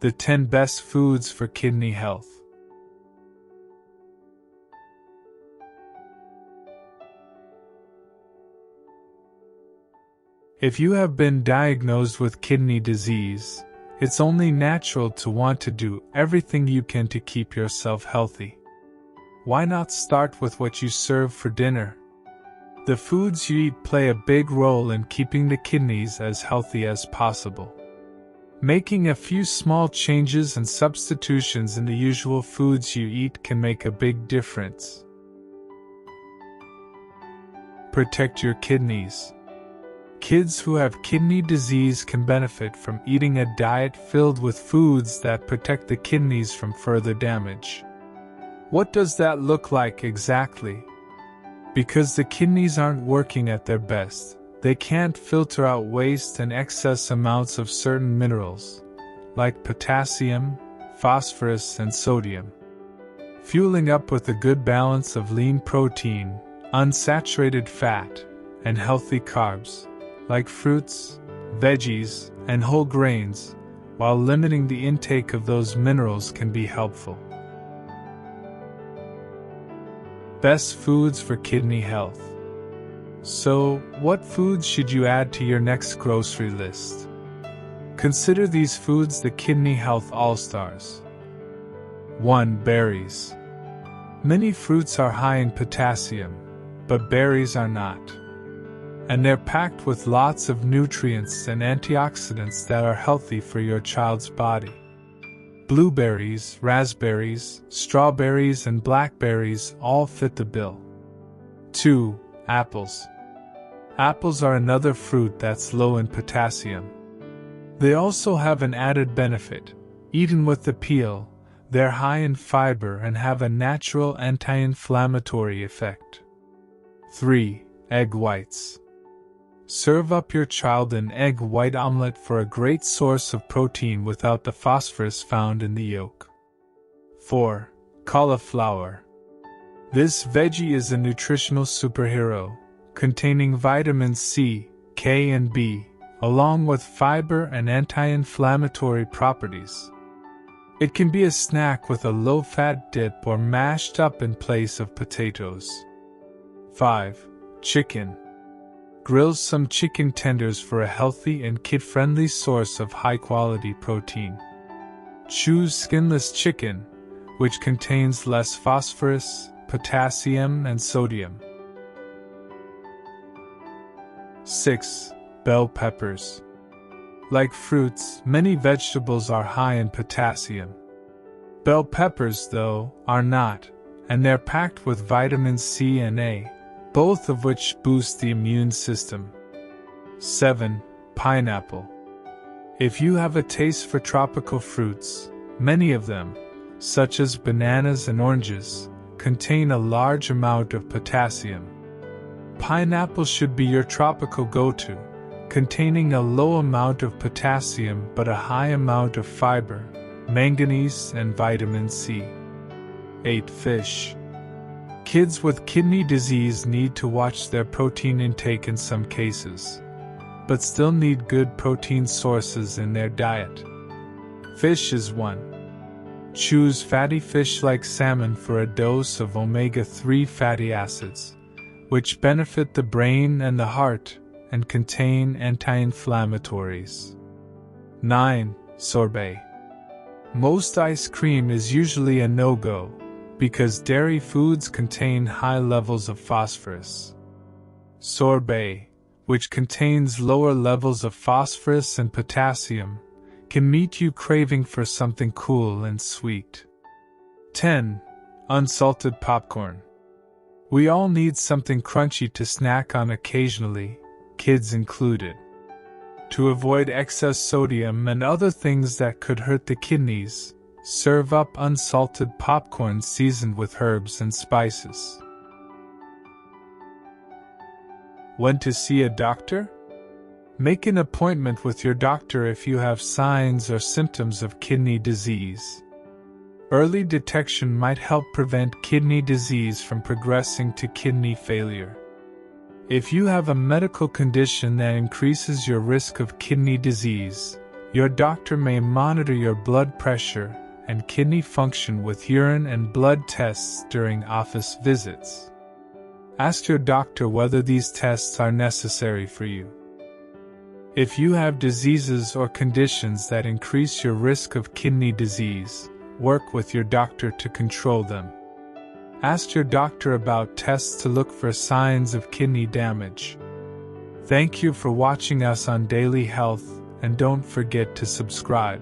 The 10 best foods for kidney health. If you have been diagnosed with kidney disease, it's only natural to want to do everything you can to keep yourself healthy. Why not start with what you serve for dinner? The foods you eat play a big role in keeping the kidneys as healthy as possible. Making a few small changes and substitutions in the usual foods you eat can make a big difference. Protect your kidneys. Kids who have kidney disease can benefit from eating a diet filled with foods that protect the kidneys from further damage. What does that look like exactly? Because the kidneys aren't working at their best, they can't filter out waste and excess amounts of certain minerals, like potassium, phosphorus, and sodium. Fueling up with a good balance of lean protein, unsaturated fat, and healthy carbs, like fruits, veggies, and whole grains, while limiting the intake of those minerals can be helpful. Best foods for kidney health. So, what foods should you add to your next grocery list? Consider these foods the kidney health all-stars. 1. Berries. Many fruits are high in potassium, but berries are not. And they're packed with lots of nutrients and antioxidants that are healthy for your child's body. Blueberries, raspberries, strawberries, and blackberries all fit the bill. 2. Apples. Apples are another fruit that's low in potassium. They also have an added benefit. Eaten with the peel, they're high in fiber and have a natural anti-inflammatory effect. 3. Egg whites. Serve up your child an egg white omelet for a great source of protein without the phosphorus found in the yolk. 4. Cauliflower. This veggie is a nutritional superhero, containing vitamins C, K, and B, along with fiber and anti-inflammatory properties. It can be a snack with a low-fat dip or mashed up in place of potatoes. 5. Chicken. Grill some chicken tenders for a healthy and kid-friendly source of high-quality protein. Choose skinless chicken, which contains less phosphorus, potassium, and sodium. 6. Bell peppers. Like fruits, many vegetables are high in potassium. Bell peppers, though, are not, and they're packed with vitamins C and A, both of which boost the immune system. 7. Pineapple. If you have a taste for tropical fruits, many of them, such as bananas and oranges, contain a large amount of potassium. Pineapple should be your tropical go-to, containing a low amount of potassium but a high amount of fiber, manganese, and vitamin C. 8. Fish. Kids with kidney disease need to watch their protein intake in some cases, but still need good protein sources in their diet. Fish is one. Choose fatty fish like salmon for a dose of omega-3 fatty acids, which benefit the brain and the heart and contain anti-inflammatories. 9. Sorbet. Most ice cream is usually a no-go, because dairy foods contain high levels of phosphorus. Sorbet, which contains lower levels of phosphorus and potassium, can meet you craving for something cool and sweet. 10. Unsalted popcorn. We all need something crunchy to snack on occasionally, kids included. To avoid excess sodium and other things that could hurt the kidneys, serve up unsalted popcorn seasoned with herbs and spices. When to see a doctor? Make an appointment with your doctor if you have signs or symptoms of kidney disease. Early detection might help prevent kidney disease from progressing to kidney failure. If you have a medical condition that increases your risk of kidney disease, Your doctor may monitor your blood pressure and kidney function with urine and blood tests during office visits. Ask your doctor whether these tests are necessary for you. If you have diseases or conditions that increase your risk of kidney disease, work with your doctor to control them. Ask your doctor about tests to look for signs of kidney damage. Thank you for watching us on Daily Health, and don't forget to subscribe.